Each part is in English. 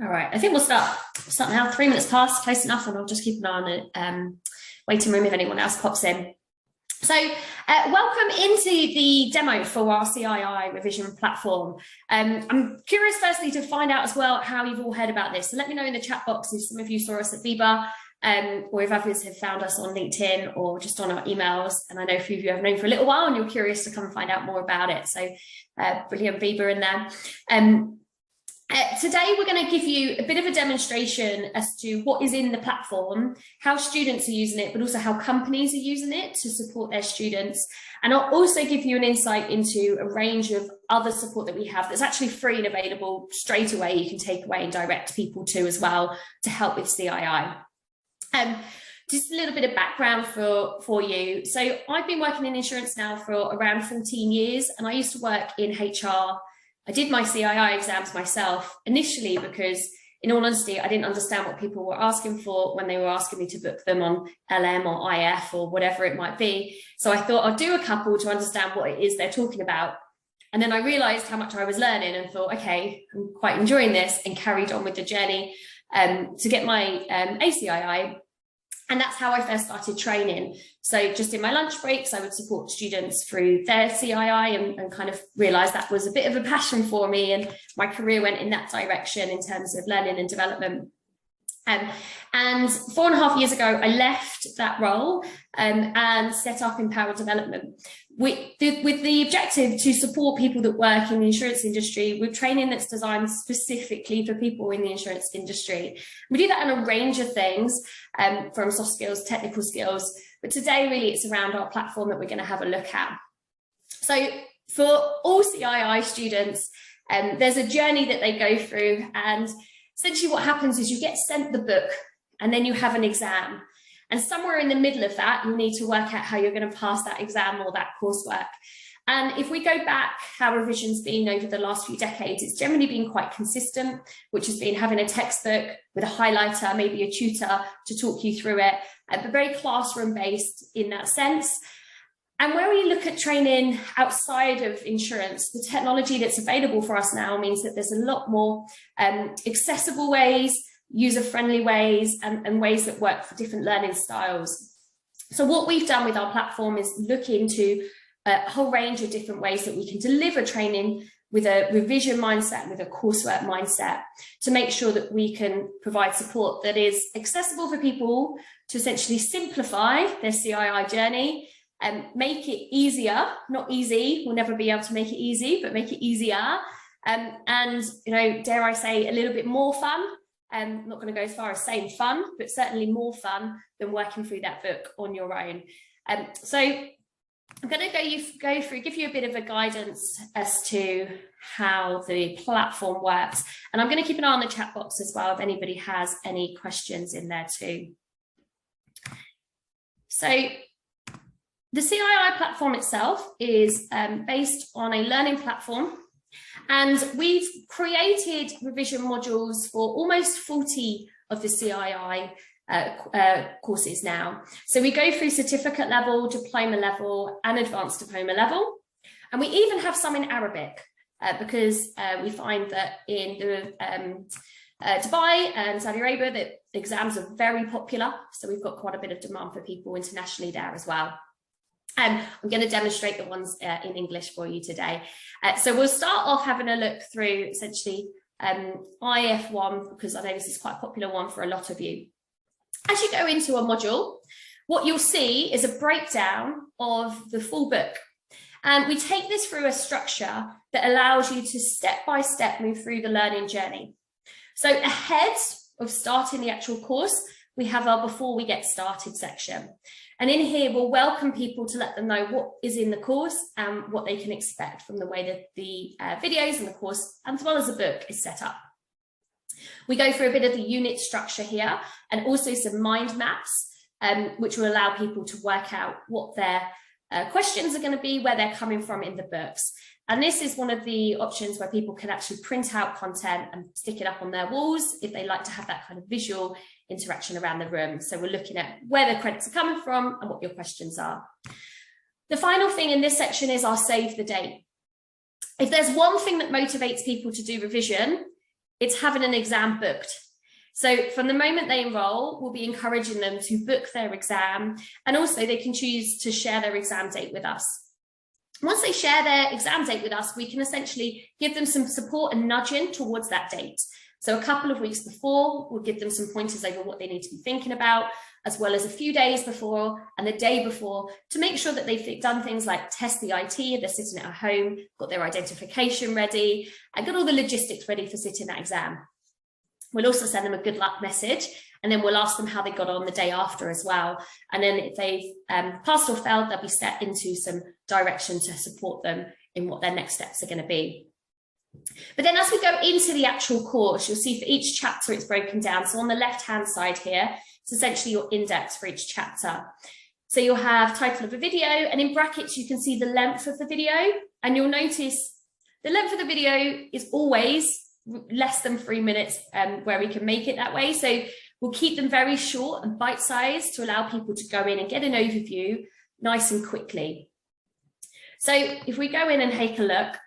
All right, I think we'll start now. 3 minutes past, close enough, and I'll just keep an eye on the waiting room if anyone else pops in. So welcome into the demo for our CII revision platform. I'm curious firstly to find out as well how you've all heard about this. So let me know in the chat box if some of you saw us at Viva, or if others have found us on LinkedIn or just on our emails. And I know a few of you have known for a little while and you're curious to come and find out more about it. So brilliant Viva in there. Today, we're going to give you a bit of a demonstration as to what is in the platform, how students are using it, but also how companies are using it to support their students. And I'll also give you an insight into a range of other support that we have that's actually free and available straight away. You can take away and direct people to as well to help with CII. Just a little bit of background for you. So I've been working in insurance now for around 14 years, and I used to work in HR. I did my CII exams myself initially because, in all honesty, I didn't understand what people were asking for when they were asking me to book them on LM or IF or whatever it might be. So I thought I'll do a couple to understand what it is they're talking about. And then I realized how much I was learning and thought, okay, I'm quite enjoying this, and carried on with the journey to get my ACII. And that's how I first started training. So just in my lunch breaks, I would support students through their CII and kind of realised that was a bit of a passion for me, and my career went in that direction in terms of learning and development. And 4.5 years ago, I left that role and set up Empower Development with the objective to support people that work in the insurance industry with training that's designed specifically for people in the insurance industry. We do that in a range of things, from soft skills, technical skills, but today really it's around our platform that we're going to have a look at. So for all CII students, there's a journey that they go through, and essentially what happens is you get sent the book and then you have an exam. And somewhere in the middle of that, you need to work out how you're going to pass that exam or that coursework. And if we go back how revision's been over the last few decades, it's generally been quite consistent, which has been having a textbook with a highlighter, maybe a tutor to talk you through it, but very classroom based in that sense. And when we look at training outside of insurance, the technology that's available for us now means that there's a lot more accessible ways, user-friendly ways, and ways that work for different learning styles. So what we've done with our platform is look into a whole range of different ways that we can deliver training with a revision mindset, with a coursework mindset, to make sure that we can provide support that is accessible for people to essentially simplify their CII journey and make it easier, not easy, we'll never be able to make it easy, but make it easier. And, you know, dare I say, a little bit more fun. I'm not going to go as far as saying fun, but certainly more fun than working through that book on your own. So I'm going to give you a bit of a guidance as to how the platform works. And I'm going to keep an eye on the chat box as well if anybody has any questions in there too. So the CII platform itself is based on a learning platform. And we've created revision modules for almost 40 of the CII courses now. So we go through certificate level, diploma level, and advanced diploma level. And we even have some in Arabic because we find that in the Dubai and Saudi Arabia, that exams are very popular. So we've got quite a bit of demand for people internationally there as well. I'm going to demonstrate the ones in English for you today. So we'll start off having a look through essentially IF1, because I know this is quite a popular one for a lot of you. As you go into a module, what you'll see is a breakdown of the full book. And we take this through a structure that allows you to step-by-step move through the learning journey. So ahead of starting the actual course, we have our before we get started section. And in here, we'll welcome people to let them know what is in the course and what they can expect from the way that the videos and the course, as well as the book, is set up. We go through a bit of the unit structure here and also some mind maps, which will allow people to work out what their questions are going to be, where they're coming from in the books. And this is one of the options where people can actually print out content and stick it up on their walls if they like to have that kind of visual interaction around the room. So we're looking at where the credits are coming from and what your questions are. The final thing in this section is our save the date. If there's one thing that motivates people to do revision, it's having an exam booked. So from the moment they enroll, we'll be encouraging them to book their exam, and also they can choose to share their exam date with us. Once they share their exam date with us, we can essentially give them some support and nudging towards that date. So a couple of weeks before, we'll give them some pointers over what they need to be thinking about, as well as a few days before and the day before, to make sure that they've done things like test the IT if they're sitting at home, got their identification ready, and got all the logistics ready for sitting that exam. We'll also send them a good luck message, and then we'll ask them how they got on the day after as well. And then if they've passed or failed, they'll be set into some direction to support them in what their next steps are going to be. But then as we go into the actual course, you'll see for each chapter it's broken down. So on the left-hand side here, it's essentially your index for each chapter. So you'll have title of a video, and in brackets you can see the length of the video, and you'll notice the length of the video is always less than 3 minutes, where we can make it that way. So we'll keep them very short and bite-sized to allow people to go in and get an overview nice and quickly. So if we go in and take a look,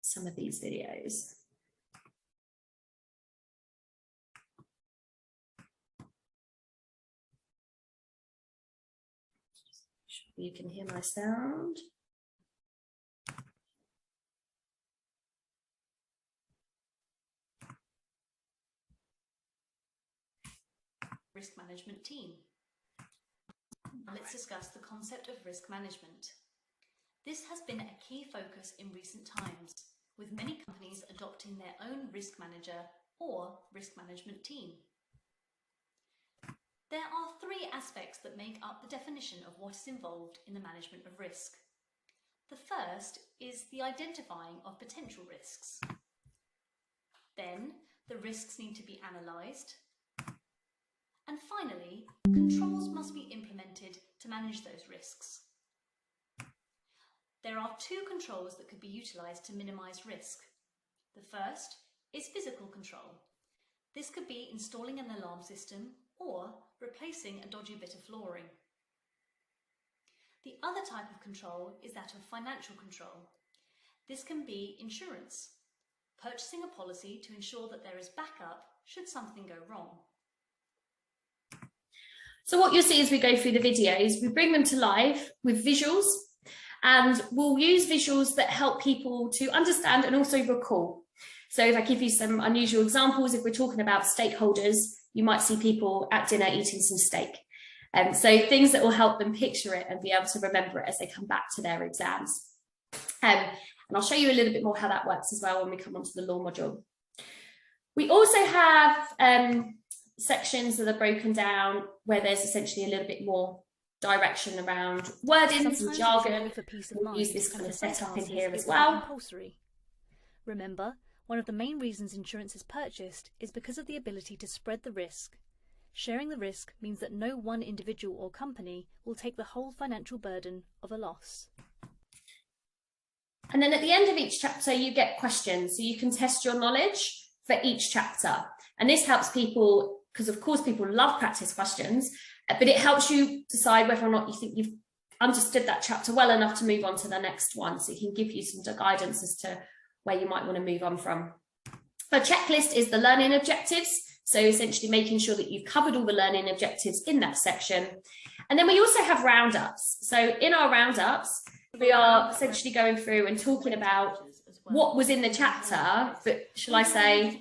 some of these videos. You can hear my sound. Risk management team. Let's discuss the concept of risk management. This has been a key focus in recent times, with many companies adopting their own risk manager or risk management team. There are three aspects that make up the definition of what is involved in the management of risk. The first is the identifying of potential risks. Then, the risks need to be analysed. And finally, controls must be implemented to manage those risks. There are two controls that could be utilised to minimise risk. The first is physical control. This could be installing an alarm system or replacing a dodgy bit of flooring. The other type of control is that of financial control. This can be insurance, purchasing a policy to ensure that there is backup should something go wrong. So what you'll see as we go through the videos, we bring them to life with visuals, and we'll use visuals that help people to understand and also recall. So if I give you some unusual examples, if we're talking about stakeholders, you might see people at dinner eating some steak. So things that will help them picture it and be able to remember it as they come back to their exams. And I'll show you a little bit more how that works as well when we come onto the law module. We also have sections that are broken down where there's essentially a little bit more direction around wordings and jargon. We'll use this kind of setup in here as well. Compulsory. Remember, one of the main reasons insurance is purchased is because of the ability to spread the risk. Sharing the risk means that no one individual or company will take the whole financial burden of a loss. And then at the end of each chapter, you get questions, so you can test your knowledge for each chapter. And this helps people, because of course people love practice questions, but it helps you decide whether or not you think you've understood that chapter well enough to move on to the next one. So it can give you some guidance as to where you might want to move on from. A checklist is the learning objectives. So essentially making sure that you've covered all the learning objectives in that section. And then we also have roundups. So in our roundups, we are essentially going through and talking about what was in the chapter, but shall I say,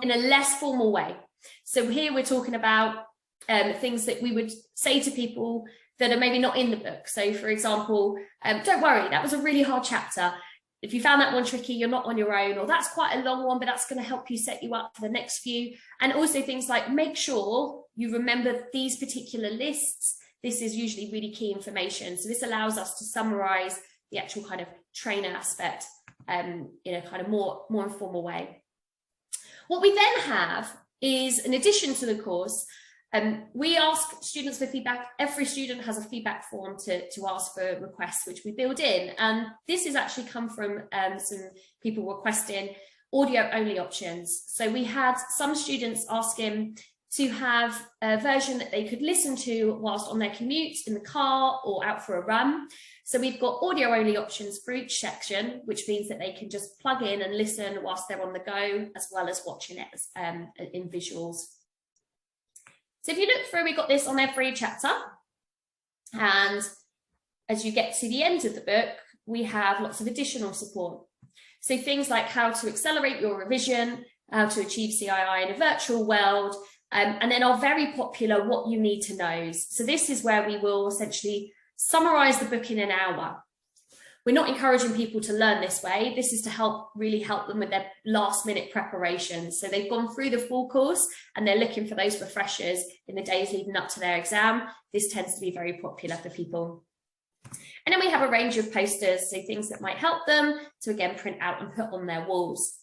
in a less formal way. So here we're talking about things that we would say to people that are maybe not in the book. So for example, don't worry, that was a really hard chapter. If you found that one tricky, you're not on your own, or that's quite a long one, but that's going to help you set you up for the next few. And also things like, make sure you remember these particular lists. This is usually really key information. So this allows us to summarize the actual kind of trainer aspect in a kind of more informal way. What we then have is, in addition to the course, we ask students for feedback. Every student has a feedback form to ask for requests, which we build in. And this has actually come from some people requesting audio only options. So we had some students asking to have a version that they could listen to whilst on their commute, in the car, or out for a run. So we've got audio only options for each section, which means that they can just plug in and listen whilst they're on the go, as well as watching it in visuals. So if you look through, we've got this on every chapter. And as you get to the end of the book, we have lots of additional support. So things like how to accelerate your revision, how to achieve CII in a virtual world, and then our very popular what you need to know. So this is where we will essentially summarize the book in an hour. We're not encouraging people to learn this way. This is to really help them with their last minute preparation. So they've gone through the full course and they're looking for those refreshers in the days leading up to their exam. This tends to be very popular for people. And then we have a range of posters, so things that might help them to again print out and put on their walls.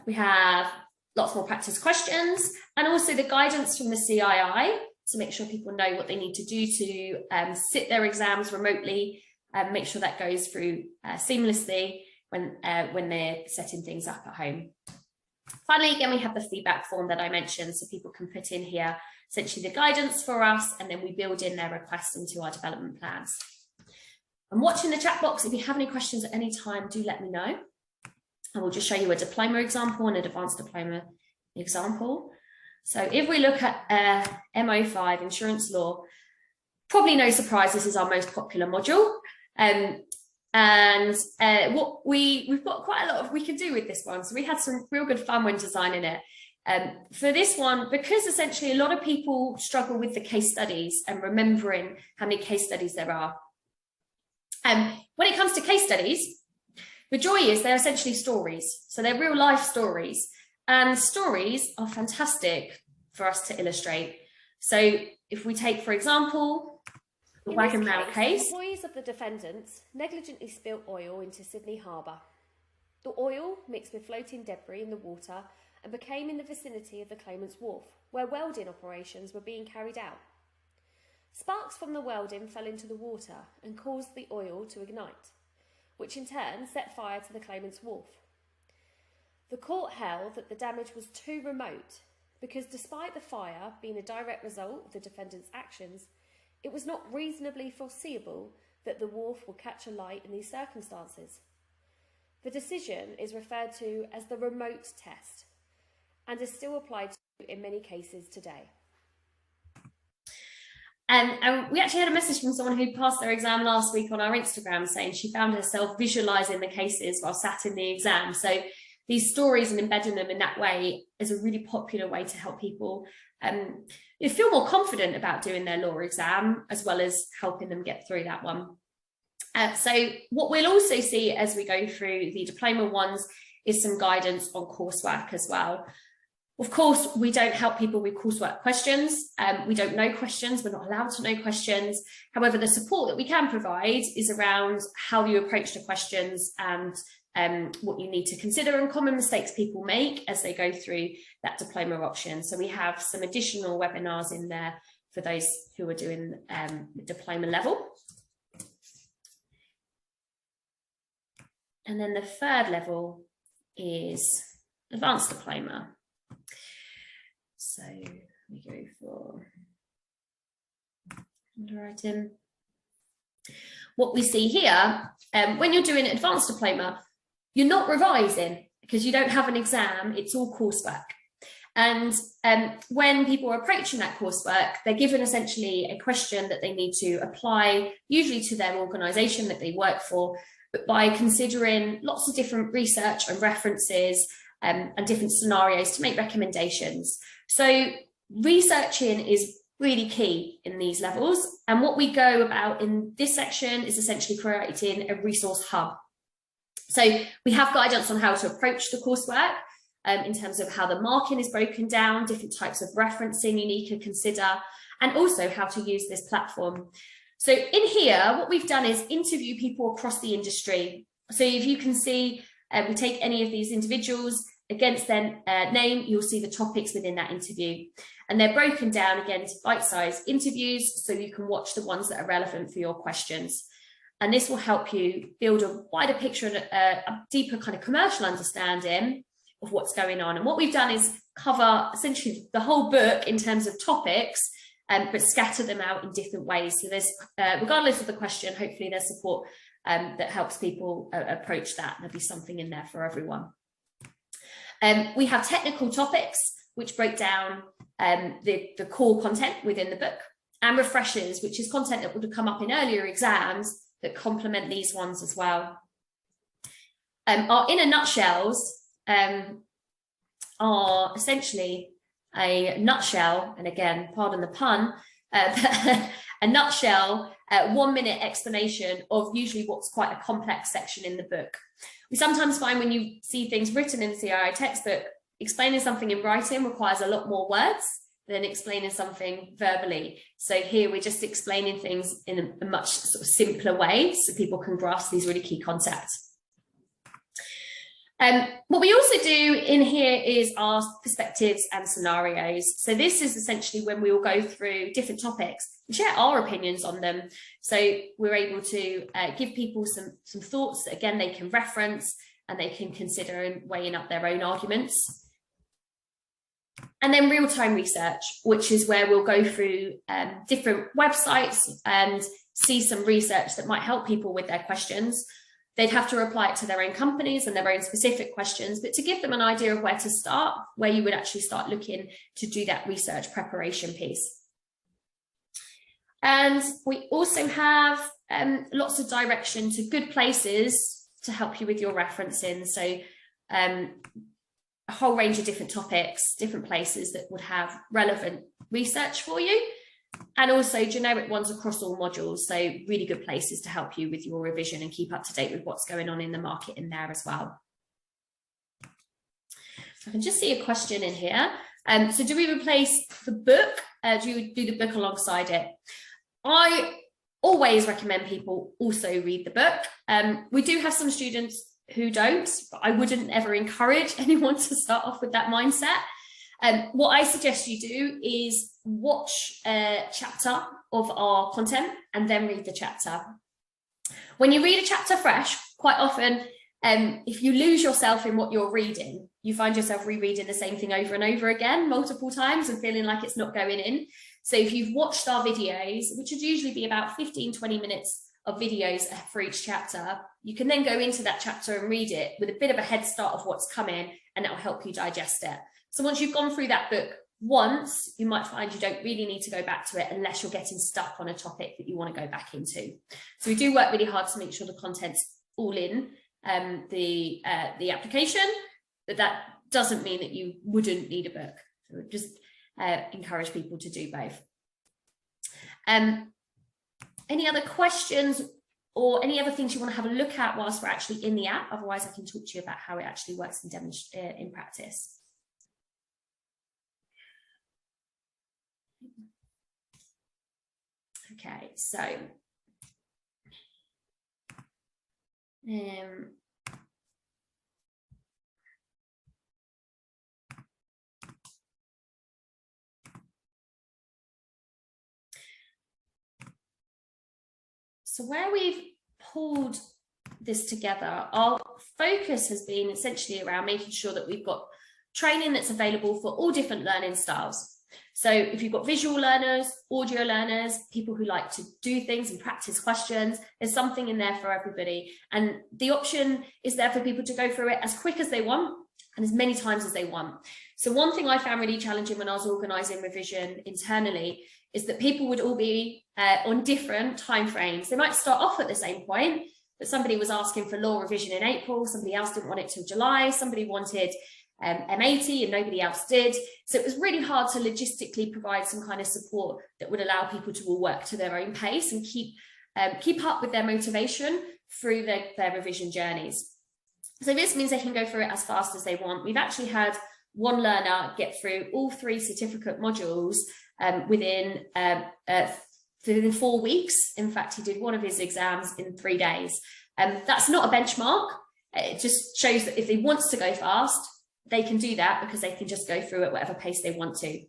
We have lots more practice questions and also the guidance from the CII to make sure people know what they need to do to sit their exams remotely and make sure that goes through seamlessly when they're setting things up at home. Finally, again, we have the feedback form that I mentioned, so people can put in here essentially the guidance for us, and then we build in their requests into our development plans. I'm watching the chat box. If you have any questions at any time, do let me know. I will just show you a diploma example and an advanced diploma example. So if we look at MO5, insurance law, probably no surprise, this is our most popular module. We've got quite a lot we can do with this one. So we had some real good fun when designing it. For this one, because essentially a lot of people struggle with the case studies and remembering how many case studies there are. When it comes to case studies, the joy is they're essentially stories. So they're real life stories, and stories are fantastic for us to illustrate. So if we take, for example, the Wagon Rail case. Employees of the defendants negligently spilt oil into Sydney Harbour. The oil mixed with floating debris in the water and became in the vicinity of the claimant's wharf, where welding operations were being carried out. Sparks from the welding fell into the water and caused the oil to ignite, which in turn set fire to the claimant's wharf. The court held that the damage was too remote because despite the fire being a direct result of the defendant's actions, it was not reasonably foreseeable that the wharf would catch alight in these circumstances. The decision is referred to as the remote test and is still applied to in many cases today. And we actually had a message from someone who passed their exam last week on our Instagram saying she found herself visualising the cases while sat in the exam. So these stories and embedding them in that way is a really popular way to help people feel more confident about doing their law exam, as well as helping them get through that one. So what we'll also see as we go through the diploma ones is some guidance on coursework as well. Of course, we don't help people with coursework questions. We don't know questions. We're not allowed to know questions. However, the support that we can provide is around how you approach the questions and what you need to consider and common mistakes people make as they go through that diploma option. So we have some additional webinars in there for those who are doing diploma level. And then the third level is advanced diploma. So we go for underwriting. What we see here, when you're doing advanced diploma, you're not revising because you don't have an exam, it's all coursework. And when people are approaching that coursework, they're given essentially a question that they need to apply, usually to their organisation that they work for, but by considering lots of different research and references and different scenarios to make recommendations. So researching is really key in these levels. And what we go about in this section is essentially creating a resource hub. So we have guidance on how to approach the coursework in terms of how the marking is broken down, different types of referencing you need to consider, and also how to use this platform. So in here, what we've done is interview people across the industry. So if you can see, we take any of these individuals against their name, you'll see the topics within that interview. And they're broken down again to bite-sized interviews, so you can watch the ones that are relevant for your questions. And this will help you build a wider picture and a deeper kind of commercial understanding of what's going on. And what we've done is cover essentially the whole book in terms of topics, but scatter them out in different ways. So there's, regardless of the question, hopefully there's support that helps people approach that. There'll be something in there for everyone. We have technical topics, which break down the core content within the book, and refreshers, which is content that would have come up in earlier exams that complement these ones as well. Our inner nutshells are essentially a nutshell, and again, pardon the pun, a nutshell, 1 minute explanation of usually what's quite a complex section in the book. We sometimes find when you see things written in the CII textbook, explaining something in writing requires a lot more words than explaining something verbally. So here we're just explaining things in a much sort of simpler way so people can grasp these really key concepts. What we also do in here is our perspectives and scenarios. So this is essentially when we will go through different topics and share our opinions on them. So we're able to give people some thoughts that, again, they can reference and they can consider in weighing up their own arguments. And then real-time research, which is where we'll go through different websites and see some research that might help people with their questions. They'd have to apply it to their own companies and their own specific questions, but to give them an idea of where to start, where you would actually start looking to do that research preparation piece. And we also have lots of direction to good places to help you with your referencing. So a whole range of different topics, different places that would have relevant research for you, and also generic ones across all modules. So really good places to help you with your revision and keep up to date with what's going on in the market in there as well. So I can just see a question in here. So do we replace the book? Do you do the book alongside it? I always recommend people also read the book. We do have some students who don't, but I wouldn't ever encourage anyone to start off with that mindset. What I suggest you do is watch a chapter of our content and then read the chapter. When you read a chapter fresh, quite often, if you lose yourself in what you're reading, you find yourself rereading the same thing over and over again, multiple times, and feeling like it's not going in. So if you've watched our videos, which would usually be about 15-20 minutes of videos for each chapter, you can then go into that chapter and read it with a bit of a head start of what's coming, and it will help you digest it. So once you've gone through that book once, you might find you don't really need to go back to it unless you're getting stuck on a topic that you want to go back into. So we do work really hard to make sure the content's all in the application, but that doesn't mean that you wouldn't need a book. So just encourage people to do both. Any other questions or any other things you want to have a look at whilst we're actually in the app? Otherwise, I can talk to you about how it actually works in practice. Okay, so where we've pulled this together, our focus has been essentially around making sure that we've got training that's available for all different learning styles. So if you've got visual learners, audio learners, people who like to do things and practice questions, there's something in there for everybody. And the option is there for people to go through it as quick as they want and as many times as they want. So one thing I found really challenging when I was organising revision internally is that people would all be on different timeframes. They might start off at the same point, but somebody was asking for law revision in April, somebody else didn't want it till July, somebody wanted M80 and nobody else did. So it was really hard to logistically provide some kind of support that would allow people to all work to their own pace and keep up with their motivation through their revision journeys. So this means they can go through it as fast as they want. We've actually had one learner get through all 3 certificate modules within 4 weeks. In fact, he did one of his exams in 3 days. That's not a benchmark. It just shows that if they want to go fast, they can do that because they can just go through at whatever pace they want to.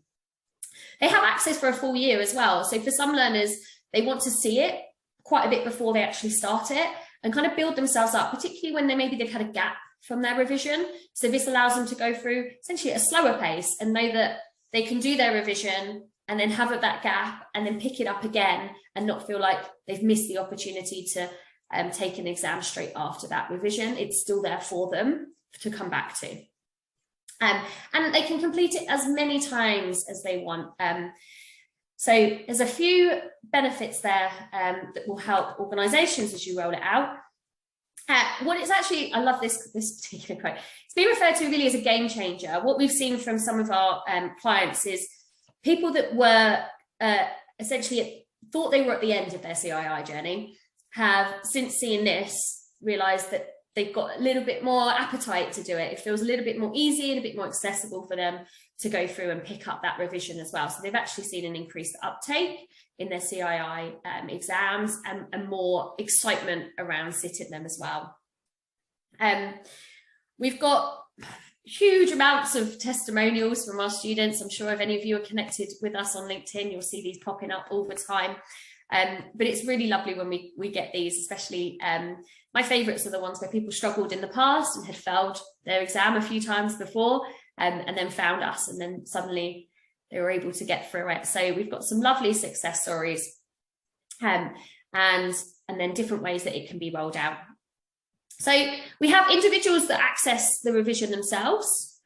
They have access for a full year as well. So for some learners, they want to see it quite a bit before they actually start it and kind of build themselves up, particularly when maybe they've had a gap from their revision. So this allows them to go through essentially at a slower pace and know that they can do their revision and then have that gap and then pick it up again and not feel like they've missed the opportunity to take an exam straight after that revision. It's still there for them to come back to. And they can complete it as many times as they want. So there's a few benefits there that will help organisations as you roll it out. What it's actually, I love this particular quote. It's been referred to really as a game changer. What we've seen from some of our clients is people that were essentially thought they were at the end of their CII journey have, since seeing this, realised that they've got a little bit more appetite to do it. It feels a little bit more easy and a bit more accessible for them to go through and pick up that revision as well. So they've actually seen an increased uptake in their CII exams and more excitement around sitting them as well. We've got huge amounts of testimonials from our students. I'm sure if any of you are connected with us on LinkedIn, you'll see these popping up all the time. But it's really lovely when we get these, especially my favourites are the ones where people struggled in the past and had failed their exam a few times before and then found us, and then suddenly they were able to get through it. So we've got some lovely success stories and then different ways that it can be rolled out. So we have individuals that access the revision themselves.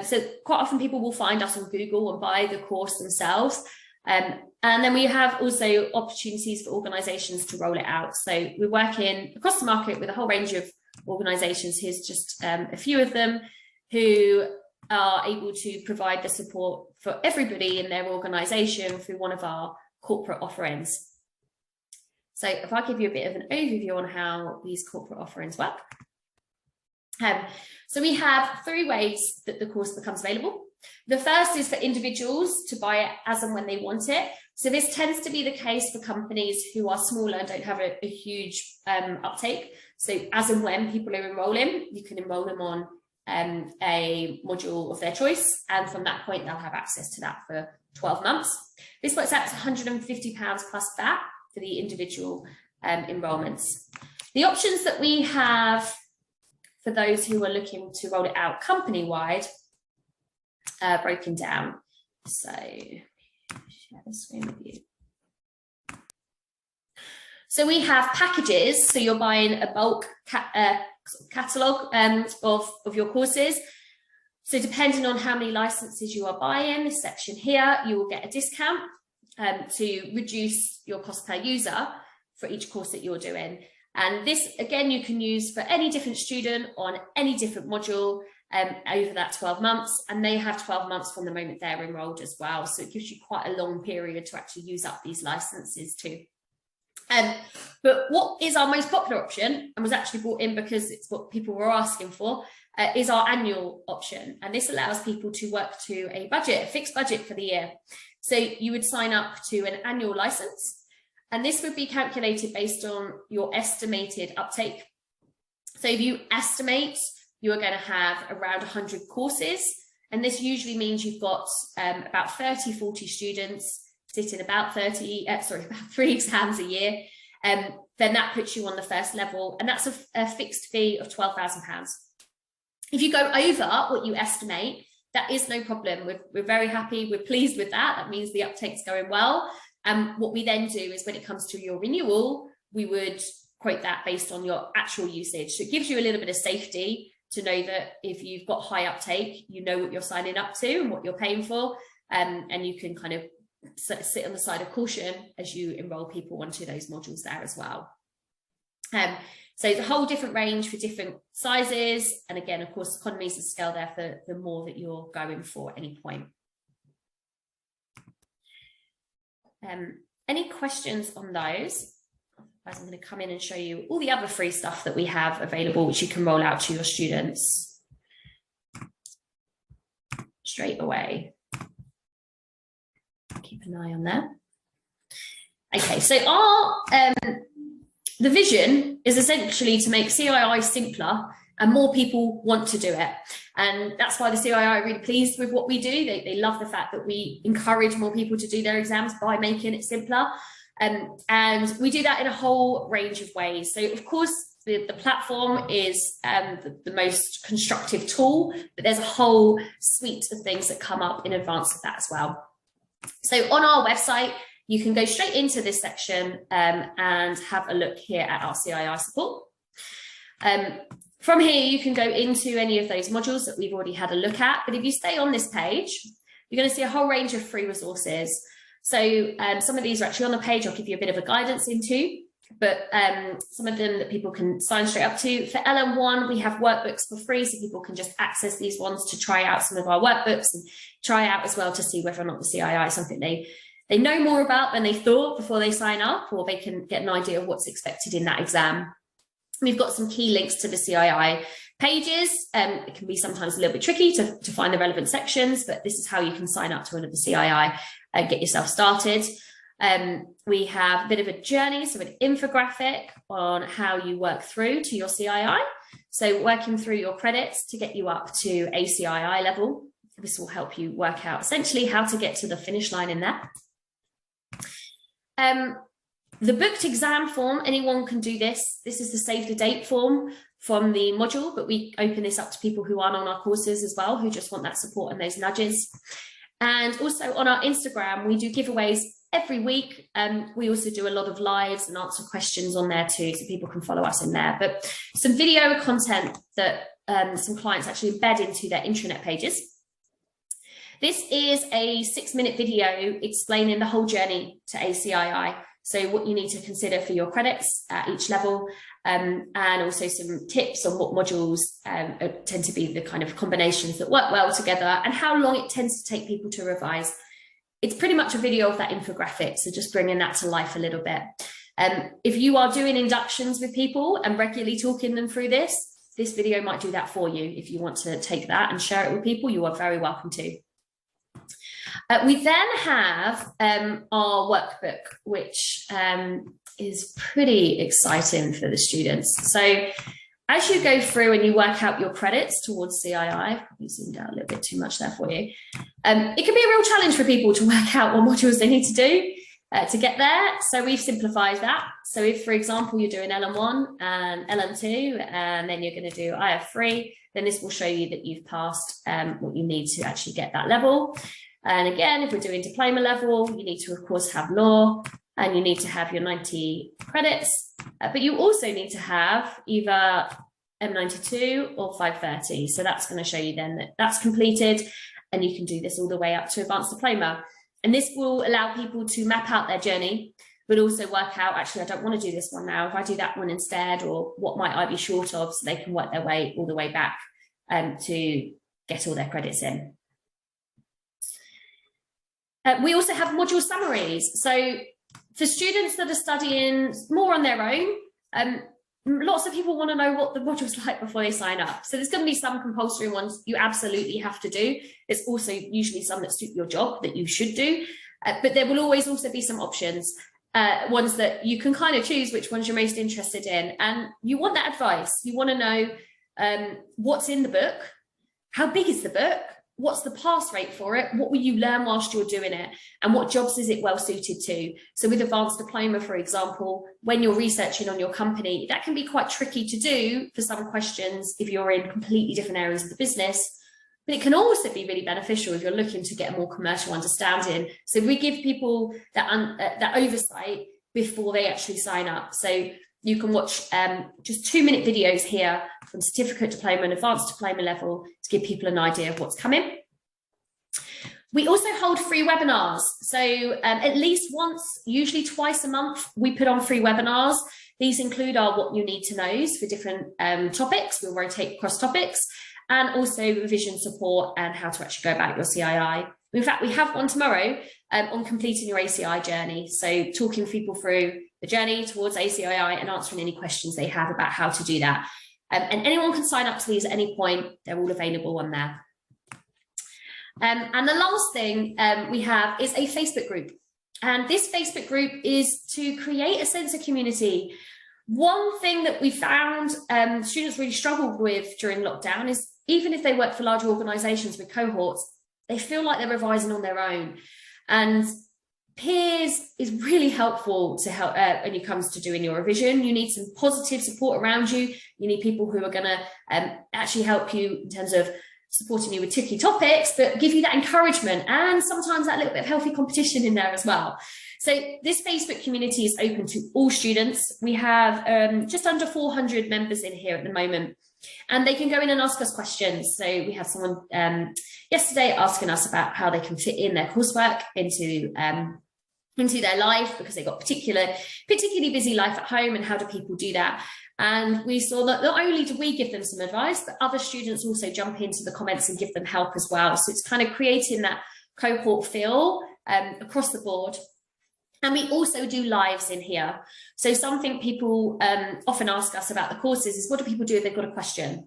So quite often people will find us on Google and buy the course themselves. And then we have also opportunities for organisations to roll it out. So we're working across the market with a whole range of organisations. Here's just a few of them who are able to provide the support for everybody in their organisation through one of our corporate offerings. So if I give you a bit of an overview on how these corporate offerings work. So we have 3 ways that the course becomes available. The first is for individuals to buy it as and when they want it. So this tends to be the case for companies who are smaller and don't have a huge uptake. So as and when people are enrolling, you can enroll them on a module of their choice. And from that point, they'll have access to that for 12 months. This works out to £150 plus VAT for the individual enrolments. The options that we have for those who are looking to roll it out company-wide broken down. So share the screen with you. So we have packages. So you're buying a bulk catalogue of your courses. So depending on how many licenses you are buying, this section here, you will get a discount to reduce your cost per user for each course that you're doing. And this, again, you can use for any different student on any different module over that 12 months. And they have 12 months from the moment they're enrolled as well. So it gives you quite a long period to actually use up these licenses too. But what is our most popular option, and was actually brought in because it's what people were asking for, is our annual option. And this allows people to work to a budget, a fixed budget for the year. So you would sign up to an annual license, and this would be calculated based on your estimated uptake. So if you estimate you are going to have around 100 courses, and this usually means you've got about 30, 40 students sitting about 3 exams a year, then that puts you on the first level, and that's a fixed fee of £12,000. If you go over what you estimate, that is no problem. We're very happy, we're pleased with that. That means the uptake's going well. And what we then do is when it comes to your renewal, we would quote that based on your actual usage. So it gives you a little bit of safety to know that if you've got high uptake, you know what you're signing up to and what you're paying for, and you can kind of sit on the side of caution as you enroll people onto those modules there as well. So it's a whole different range for different sizes, and again, of course, economies of scale there for the more that you're going for at any point. Any questions on those? Otherwise, I'm going to come in and show you all the other free stuff that we have available, which you can roll out to your students straight away. Keep an eye on that. Okay, so our the vision is essentially to make CII simpler and more people want to do it. And that's why the CII are really pleased with what we do. They love the fact that we encourage more people to do their exams by making it simpler. And we do that in a whole range of ways. So of course, the platform is the most constructive tool, but there's a whole suite of things that come up in advance of that as well. So on our website, you can go straight into this section and have a look here at our CII support. From here, you can go into any of those modules that we've already had a look at. But if you stay on this page, you're going to see a whole range of free resources. So some of these are actually on the page. I'll give you a bit of a guidance into, but some of them that people can sign straight up to. For LM1, we have workbooks for free, so people can just access these ones to try out some of our workbooks and try out as well to see whether or not the CII is something they know more about than they thought before they sign up, or they can get an idea of what's expected in that exam. We've got some key links to the CII pages. It can be sometimes a little bit tricky to find the relevant sections, but this is how you can sign up to one of the CII and get yourself started. We have a bit of a journey, so an infographic on how you work through to your CII. So working through your credits to get you up to ACII level. This will help you work out essentially how to get to the finish line in that. The booked exam form, anyone can do this. This is the save the date form from the module, but we open this up to people who aren't on our courses as well, who just want that support and those nudges. And also on our Instagram, we do giveaways every week. We also do a lot of lives and answer questions on there too, so people can follow us in there. But some video content that some clients actually embed into their intranet pages. This is a 6-minute video explaining the whole journey to ACII. So what you need to consider for your credits at each level, and also some tips on what modules tend to be the kind of combinations that work well together and how long it tends to take people to revise. It's pretty much a video of that infographic, so just bringing that to life a little bit. If you are doing inductions with people and regularly talking them through this video might do that for you. If you want to take that and share it with people, you are very welcome to. We then have our workbook, which is pretty exciting for the students. So as you go through and you work out your credits towards CII, probably zoomed out a little bit too much there for you. It can be a real challenge for people to work out what modules they need to do to get there. So we've simplified that. So if, for example, you're doing LM1 and LM2, and then you're going to do IF3, then this will show you that you've passed what you need to actually get that level. And again, if we're doing diploma level, you need to, of course, have law, and you need to have your 90 credits, but you also need to have either M92 or 530. So that's going to show you then that that's completed, and you can do this all the way up to advanced diploma. And this will allow people to map out their journey, but also work out, actually, I don't want to do this one now. If I do that one instead, or what might I be short of, so they can work their way all the way back to get all their credits in. We also have module summaries. So for students that are studying more on their own, lots of people want to know what the module's like before they sign up. So there's going to be some compulsory ones you absolutely have to do. There's also usually some that suit your job that you should do, but there will always also be some options, ones that you can kind of choose which ones you're most interested in. And you want that advice. You want to know what's in the book, how big is the book, what's the pass rate for it, what will you learn whilst you're doing it, and what jobs is it well suited to. So with advanced diploma, for example, when you're researching on your company, that can be quite tricky to do for some questions if you're in completely different areas of the business, but it can also be really beneficial if you're looking to get a more commercial understanding. So we give people that oversight before they actually sign up. So you can watch just 2-minute videos here from certificate diploma and advanced diploma level to give people an idea of what's coming. We also hold free webinars. So at least once, usually twice a month, we put on free webinars. These include our what you need to knows for different topics. We'll rotate across topics, and also revision support and how to actually go about your CII. In fact, we have one tomorrow on completing your ACI journey. So talking people through the journey towards ACII and answering any questions they have about how to do that. And anyone can sign up to these at any point. They're all available on there. And the last thing we have is a Facebook group. And this Facebook group is to create a sense of community. One thing that we found students really struggled with during lockdown is, even if they work for larger organisations with cohorts, they feel like they're revising on their own. And peers is really helpful to help when it comes to doing your revision. You need some positive support around you. You need people who are going to actually help you in terms of supporting you with tricky topics, but give you that encouragement and sometimes that little bit of healthy competition in there as well. So this Facebook community is open to all students. We have just under 400 members in here at the moment, and they can go in and ask us questions. So we had someone yesterday asking us about how they can fit in their coursework into their life, because they got particularly busy life at home, and how do people do that? And we saw that not only do we give them some advice, but other students also jump into the comments and give them help as well. So it's kind of creating that cohort feel across the board. And we also do lives in here. So something people often ask us about the courses is, what do people do if they've got a question?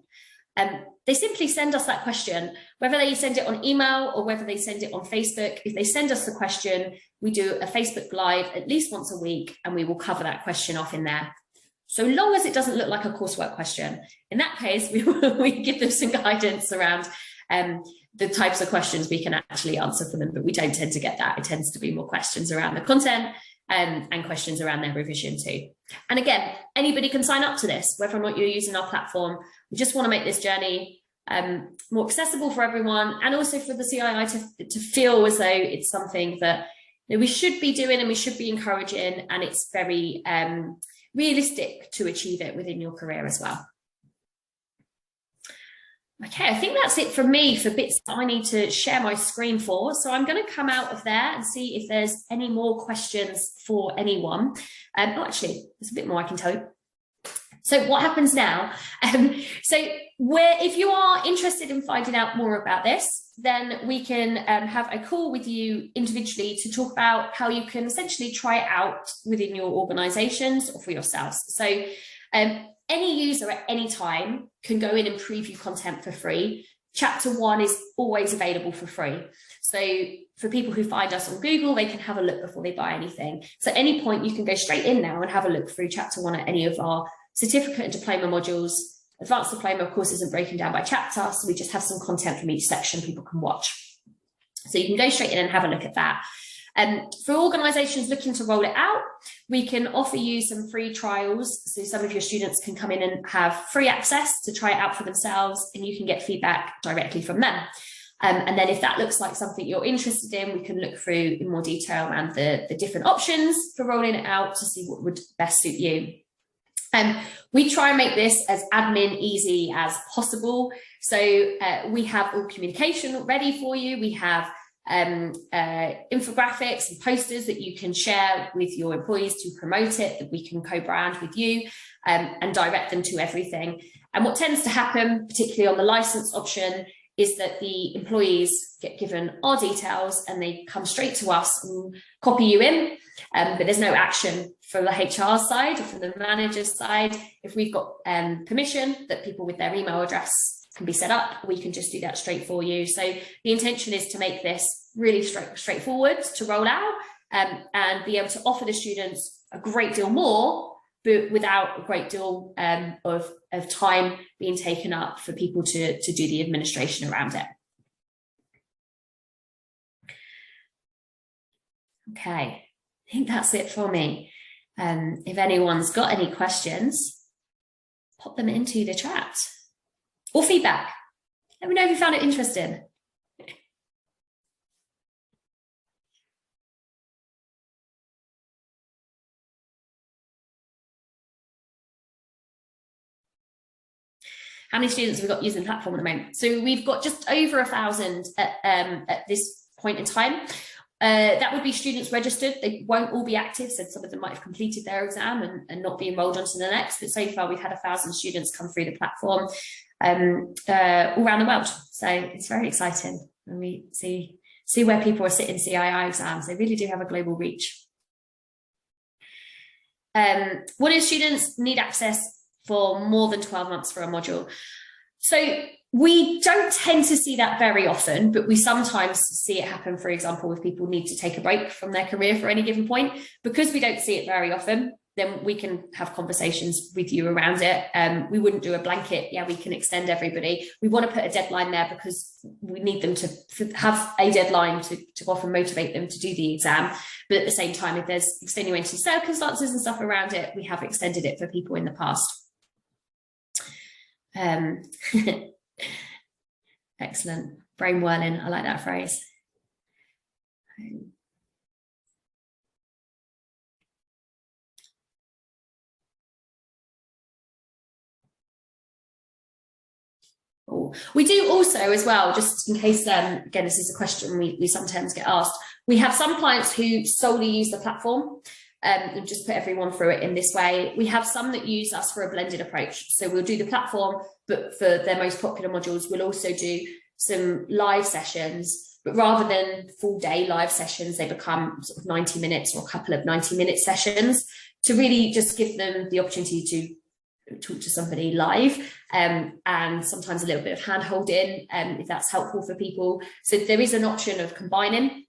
They simply send us that question, whether they send it on email or whether they send it on Facebook. If they send us the question, we do a Facebook Live at least once a week, and we will cover that question off in there. So long as it doesn't look like a coursework question. In that case, we give them some guidance around the types of questions we can actually answer for them, but we don't tend to get that. It tends to be more questions around the content and questions around their revision too. And again, anybody can sign up to this, whether or not you're using our platform. We just want to make this journey more accessible for everyone, and also for the CII to feel as though it's something that we should be doing and we should be encouraging, and it's very realistic to achieve it within your career as well. Okay, I think that's it from me for bits that I need to share my screen for. So I'm going to come out of there and see if there's any more questions for anyone. Oh, actually, there's a bit more I can tell you. So what happens now? If you are interested in finding out more about this, then we can have a call with you individually to talk about how you can essentially try it out within your organisations or for yourselves. So any user at any time can go in and preview content for free. Chapter 1 is always available for free. So for people who find us on Google, they can have a look before they buy anything. So at any point, you can go straight in now and have a look through Chapter 1 at any of our certificate and diploma modules. Advanced diploma, of course, isn't broken down by chapter, so we just have some content from each section people can watch. So you can go straight in and have a look at that. For organisations looking to roll it out, we can offer you some free trials. So some of your students can come in and have free access to try it out for themselves, and you can get feedback directly from them. And then if that looks like something you're interested in, we can look through in more detail around the different options for rolling it out to see what would best suit you. We try and make this as admin easy as possible. So we have all communication ready for you. We have infographics and posters that you can share with your employees to promote it, that we can co-brand with you and direct them to everything. And what tends to happen, particularly on the license option, is that the employees get given our details and they come straight to us and copy you in, but there's no action from the HR side or from the manager's side. If we've got permission that people with their email address can be set up, we can just do that straight for you. So the intention is to make this really straightforward to roll out and be able to offer the students a great deal more, but without a great deal of time being taken up for people to do the administration around it. Okay, I think that's it for me. If anyone's got any questions, pop them into the chat or feedback. Let me know if you found it interesting. How many students have we got using the platform at the moment? So we've got just over 1,000 at this point in time. That would be students registered. They won't all be active, so some of them might have completed their exam and not be enrolled onto the next. But so far, we've had 1,000 students come through the platform all around the world. So it's very exciting when we see where people are sitting CII exams. They really do have a global reach. What do students need access for more than 12 months for a module? So we don't tend to see that very often, but we sometimes see it happen, for example, if people need to take a break from their career for any given point. Because we don't see it very often, then we can have conversations with you around it. We wouldn't do a blanket, yeah, we can extend everybody. We want to put a deadline there because we need them to have a deadline to often motivate them to do the exam. But at the same time, if there's extenuating circumstances and stuff around it, we have extended it for people in the past. Excellent. Brain whirling, I like that phrase. We do also as well, just in case, again, this is a question we sometimes get asked, we have some clients who solely use the platform and just put everyone through it in this way. We have some that use us for a blended approach. So we'll do the platform, but for their most popular modules, we'll also do some live sessions, but rather than full day live sessions, they become sort of 90 minutes or a couple of 90-minute sessions to really just give them the opportunity to talk to somebody live, and sometimes a little bit of hand holding, if that's helpful for people. So there is an option of combining.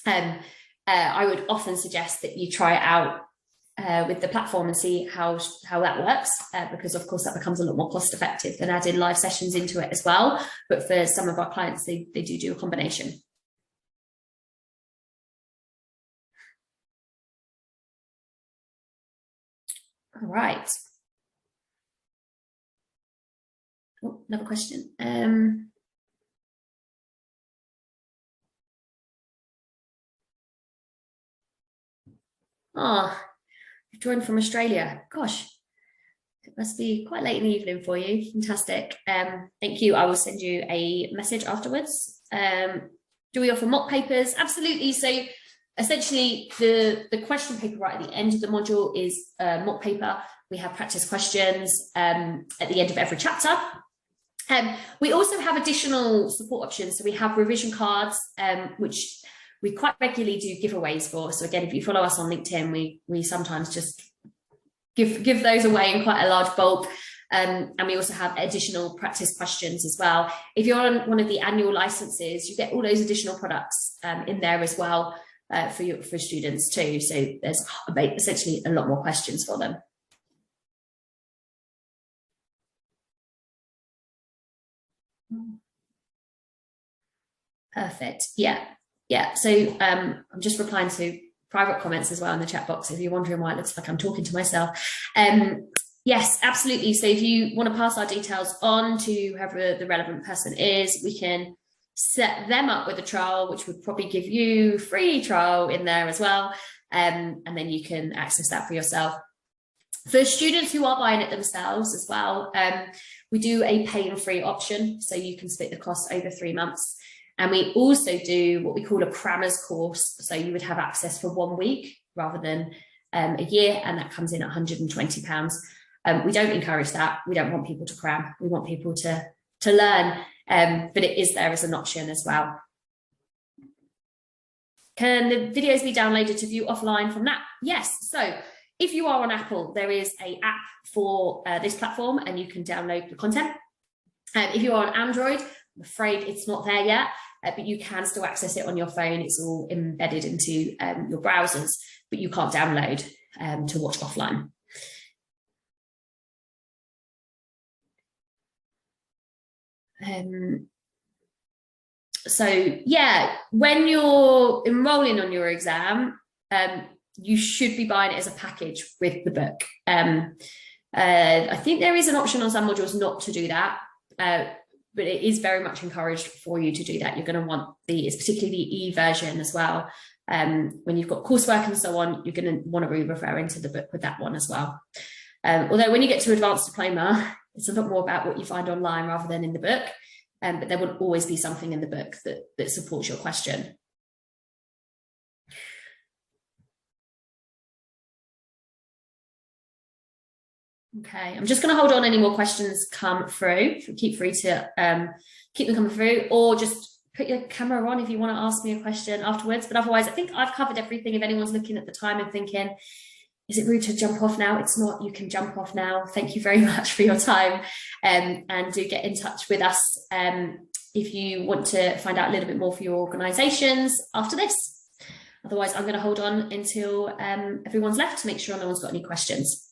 I would often suggest that you try it out with the platform and see how that works, because of course that becomes a lot more cost effective than adding live sessions into it as well. But for some of our clients, they do a combination. All right. Oh, another question. You've joined from Australia. Gosh, it must be quite late in the evening for you. Fantastic. Thank you. I will send you a message afterwards. Do we offer mock papers? Absolutely. So essentially the question paper right at the end of the module is a mock paper. We have practice questions at the end of every chapter. We also have additional support options. So we have revision cards, which we quite regularly do giveaways for. So again, if you follow us on LinkedIn, we sometimes just give those away in quite a large bulk. And we also have additional practice questions as well. If you're on one of the annual licenses, you get all those additional products in there as well for students too. So there's essentially a lot more questions for them. Perfect. Yeah. So I'm just replying to private comments as well in the chat box if you're wondering why it looks like I'm talking to myself. Yes, absolutely. So if you want to pass our details on to whoever the relevant person is, we can set them up with a trial, which would probably give you free trial in there as well. And then you can access that for yourself. For students who are buying it themselves as well, we do a pay-and-free option, so you can split the cost over 3 months. And we also do what we call a crammers course, so you would have access for 1 week rather than a year, and that comes in at £120. We don't encourage that. We don't want people to cram. We want people to learn, but it is there as an option as well. Can the videos be downloaded to view offline from that? Yes. So if you are on Apple, there is an app for this platform and you can download the content. If you are on Android, I'm afraid it's not there yet, but you can still access it on your phone. It's all embedded into your browsers, but you can't download to watch offline. So yeah, when you're enrolling on your exam, you should be buying it as a package with the book. I think there is an option on some modules not to do that, but it is very much encouraged for you to do that. You're going to want it's particularly the e-version as well. When you've got coursework and so on, you're going to want to be referring to the book with that one as well. Although when you get to advanced diploma, it's a lot more about what you find online rather than in the book. But there will always be something in the book that supports your question. Okay, I'm just going to hold on any more questions come through. Keep free to keep them coming through, or just put your camera on if you want to ask me a question afterwards. But otherwise, I think I've covered everything. If anyone's looking at the time and thinking, is it rude to jump off now? It's not. You can jump off now. Thank you very much for your time, and do get in touch with us if you want to find out a little bit more for your organisations after this. Otherwise, I'm going to hold on until everyone's left to make sure no one's got any questions.